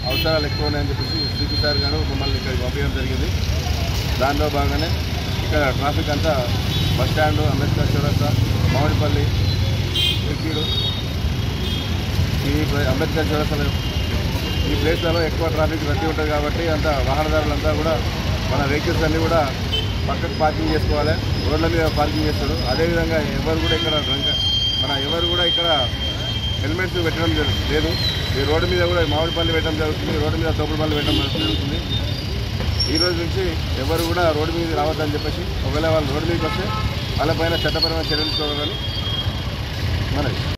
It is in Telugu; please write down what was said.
అవసరాలు ఎక్కువ ఉన్నాయని చెప్పేసి సిపి సార్ గారు మమ్మల్ని ఇక్కడికి పంపించడం జరిగింది. దానిలో భాగంగానే ఇక్కడ ట్రాఫిక్ అంతా బస్టాండ్, అంబేద్కర్ చౌరస్తా, మామిడిపల్లి, ఎక్కిడు, ఈ అంబేద్కర్ చౌరస్తాలో ఈ ప్లేస్లలో ఎక్కువ ట్రాఫిక్ రద్దీ ఉంటుంది కాబట్టి అంతా వాహనదారులంతా కూడా మన వెహికల్స్ అన్నీ కూడా పక్కకు పార్కింగ్ చేసుకోవాలి. రోడ్ల మీద పార్కింగ్ చేస్తారు. అదేవిధంగా ఎవరు కూడా ఇక్కడ హెల్మెట్స్ పెట్టడం లేదు. ఈ రోడ్డు మీద కూడా మామిడిపల్లి పెట్టడం జరుగుతుంది, రోడ్డు మీద తోపుడుపల్లి పెట్టడం జరుగుతుంది. ఈ రోజు నుంచి ఎవరు కూడా రోడ్డు మీద రావద్దని చెప్పేసి, ఒకవేళ వాళ్ళు రోడ్డు మీదకి వస్తే వాళ్ళపైన చట్టపరమైన చర్యలు తీసుకోవాలని మనది.